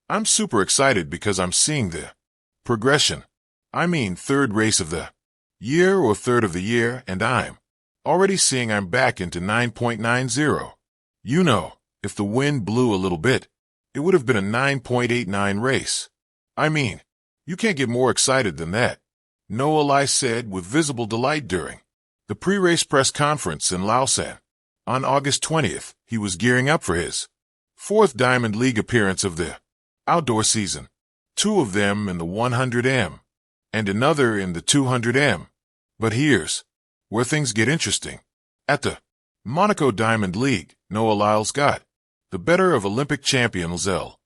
I'm super excited because I'm seeing the progression. I mean, third race of the year or third of the year, and I'm already seeing I'm back into 9.90. You know, if the wind blew a little bit, it would have been a 9.89 race. I mean, you can't get more excited than that, Noah Lyles said with visible delight during the pre-race press conference in Lyles. On August 20th, he was gearing up for his fourth Diamond League appearance of the outdoor season, two of them in the 100m and another in the 200m. But here's where things get interesting. At the Monaco Diamond League, Noah Lyles got the better of Olympic champion Lyles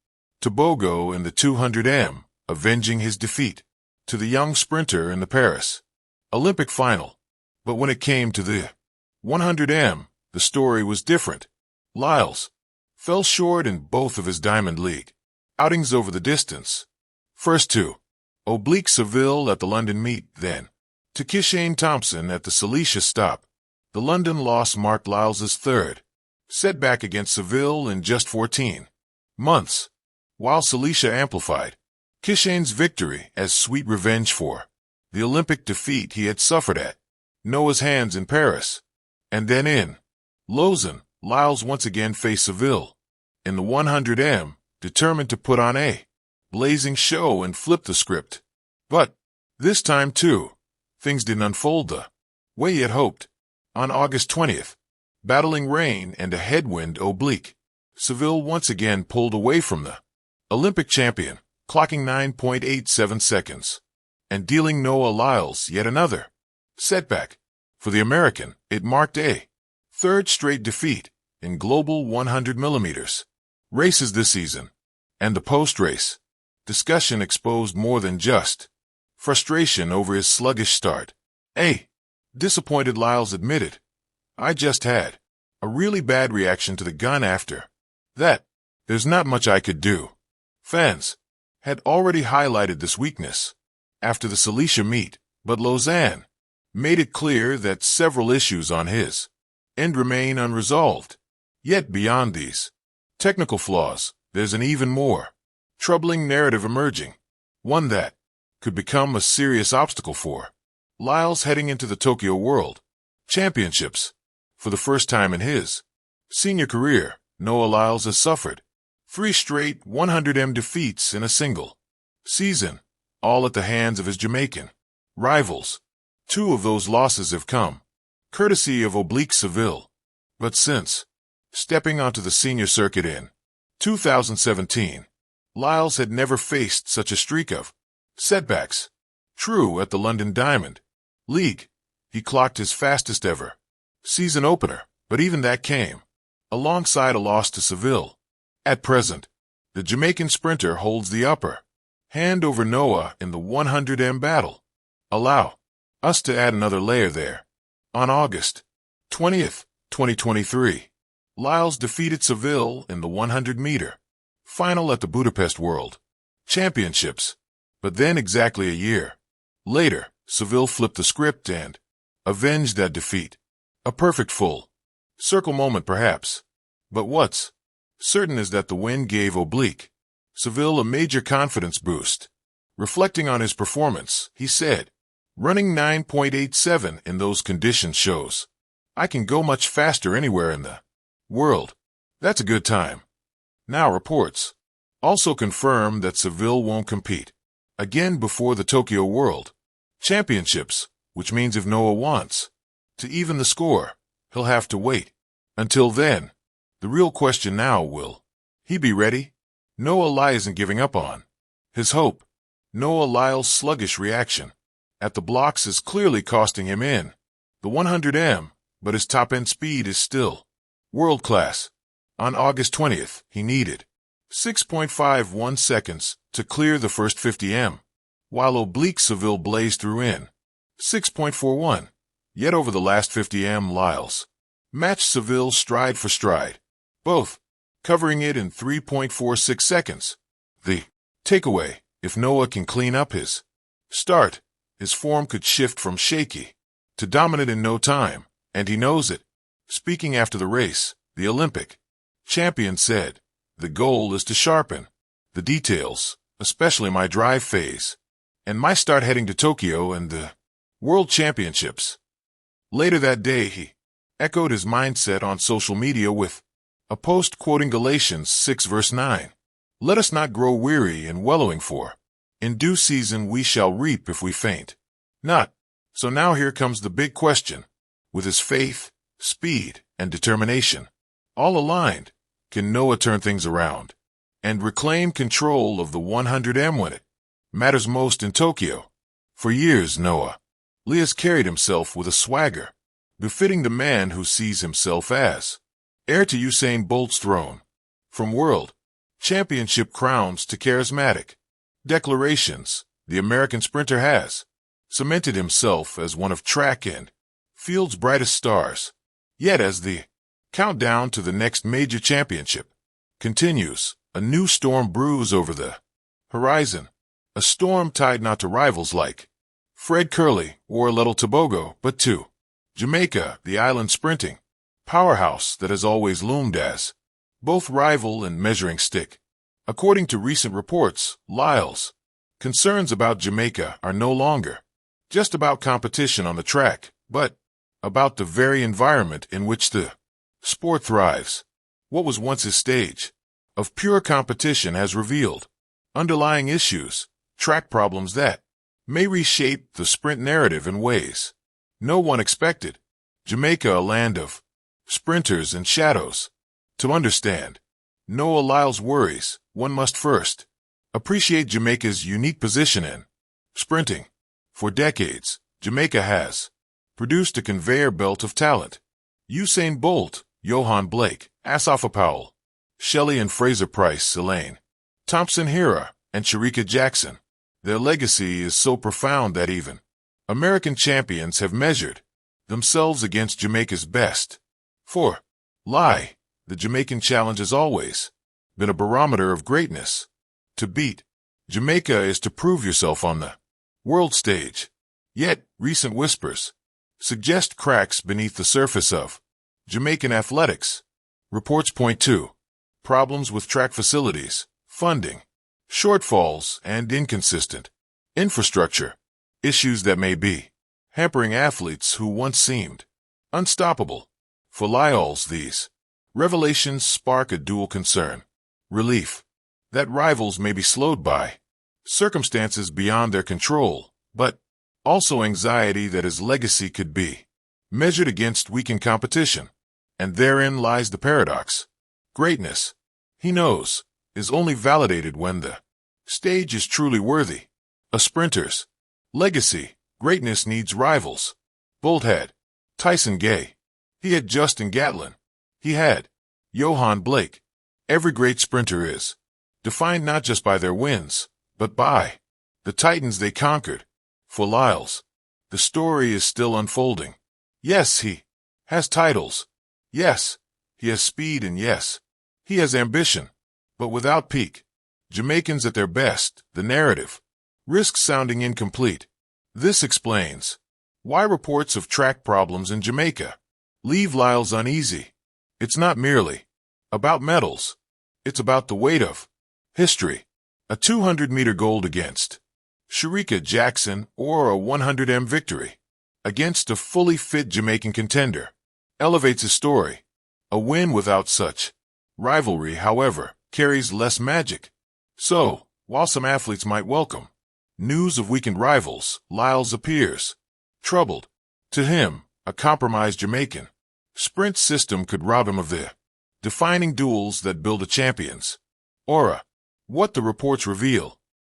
Tobogo in the 200m, avenging his defeat to the young sprinter in the Paris Olympic final. But when it came to the 100m, the story was different. Lyles fell short in both of his Diamond League outings over the distance. First to Seville at the London meet, then to Kishane Thompson at the Cilicia stop. The London loss marked Lyles' third setback against Seville in just 14 months, while Cilicia amplified Kishane's victory as sweet revenge for the Olympic defeat he had suffered at Noah's hands in Paris. And then in Lausanne, Lyles once again faced Seville in the 100m, determined to put on a blazing show and flip the script. But this time, too, things didn't unfold the way he had hoped. On August 20th, battling rain and a headwind oblique, Seville once again pulled away from the Olympic champion, clocking 9.87 seconds, and dealing Noah Lyles yet another setback. For the American, it marked a third straight defeat in global 100mm races this season, and the post-race discussion exposed more than just frustration over his sluggish start. Disappointed, Lyles admitted, "I just had a really bad reaction to the gun after that. There's not much I could do." Fans had already highlighted this weakness after the Cilicia meet, but Lausanne made it clear that several issues on his end remain unresolved. Yet beyond these technical flaws, there's an even more troubling narrative emerging, one that could become a serious obstacle for Lyles heading into the Tokyo World Championships. For the first time in his senior career, Noah Lyles has suffered 3 straight 100m defeats in a single season, all at the hands of his Jamaican rivals. 2 of those losses have come courtesy of Seville. But since stepping onto the senior circuit in 2017, Lyles had never faced such a streak of setbacks. True, at the London Diamond League, he clocked his fastest ever season opener, but even that came alongside a loss to Seville. At present, the Jamaican sprinter holds the upper hand over Noah in the 100m battle. Allow us to add another layer there. On August 20th, 2023, Lyles defeated Seville in the 100m final at the Budapest World Championships. But then exactly a year later, Seville flipped the script and avenged that defeat. A perfect full circle moment, perhaps. But what's certain is that the win gave Seville a major confidence boost. Reflecting on his performance, he said, "Running 9.87 in those conditions shows I can go much faster anywhere in the world. That's a good time." Now reports also confirm that Seville won't compete again before the Tokyo World Championships, which means if Noah wants to even the score, he'll have to wait until then. The real question now, will he be ready? Noah Lyles isn't giving up on his hope. Noah Lyles' sluggish reaction at the blocks is clearly costing him in the 100m, but his top-end speed is still world-class. On August 20th, he needed 6.51 seconds to clear the first 50m, while Seville blazed through in 6.41. Yet over the last 50m, Lyles matched Seville stride for stride, both covering it in 3.46 seconds. The takeaway: if Noah can clean up his start, his form could shift from shaky to dominant in no time, and he knows it. Speaking after the race, the Olympic champion said, "The goal is to sharpen the details, especially my drive phase, and my start heading to Tokyo and the World Championships. Later that day, he echoed his mindset on social media with a post quoting Galatians 6 verse 9. Let us not grow weary in wallowing, for in due season we shall reap if we faint not. So now here comes the big question. With his faith, speed, and determination all aligned, can Noah turn things around and reclaim control of the 100M when it matters most in Tokyo? For years, Noah Lyles carried himself with a swagger befitting the man who sees himself as heir to Usain Bolt's throne. From world championship crowns to charismatic declarations, the American sprinter has cemented himself as one of track and field's brightest stars. Yet as the countdown to the next major championship continues, a new storm brews over the horizon. A storm tied not to rivals like Fred Curley or Little Tobago, but to Jamaica, the island sprinting powerhouse that has always loomed as both rival and measuring stick. According to recent reports, Lyles' concerns about Jamaica are no longer just about competition on the track, but about the very environment in which the sport thrives. What was once a stage of pure competition has revealed underlying issues, track problems that may reshape the sprint narrative in ways no one expected. Jamaica, a land of sprinters and shadows. To understand Noah Lyles' worries, one must first appreciate Jamaica's unique position in sprinting. For decades, Jamaica has produced a conveyor belt of talent. Usain Bolt, Johan Blake, Asafa Powell, Shelley and Fraser Price, Elaine Thompson Hera, and Shericka Jackson. Their legacy is so profound that even American champions have measured themselves against Jamaica's best. For Lie, the Jamaican challenge has always been a barometer of greatness. To beat Jamaica is to prove yourself on the world stage. Yet, recent whispers suggest cracks beneath the surface of Jamaican athletics. Reports point to problems with track facilities, funding, shortfalls, and inconsistent infrastructure, issues that may be hampering athletes who once seemed unstoppable. For Lyles, these revelations spark a dual concern: relief that rivals may be slowed by circumstances beyond their control, but also anxiety that his legacy could be measured against weakened competition. And therein lies the paradox. Greatness, he knows, is only validated when the stage is truly worthy. A sprinter's legacy, greatness needs rivals. Bolt had Tyson Gay. He had Justin Gatlin. He had Johan Blake. Every great sprinter is defined not just by their wins, but by the titans they conquered. For Lyles, the story is still unfolding. Yes, he has titles. Yes, he has speed, and yes, he has ambition. But without peak Jamaicans at their best, the narrative risks sounding incomplete. This explains why reports of track problems in Jamaica leave Lyles uneasy. It's not merely about medals. It's about the weight of history. A 200-meter gold against Shericka Jackson or a 100M victory against a fully fit Jamaican contender elevates his story. A win without such rivalry, however, carries less magic. So, while some athletes might welcome news of weakened rivals, Lyles appears troubled. To him, a compromised Jamaican sprint system could rob him of the defining duels that build a champion's aura. What the reports reveal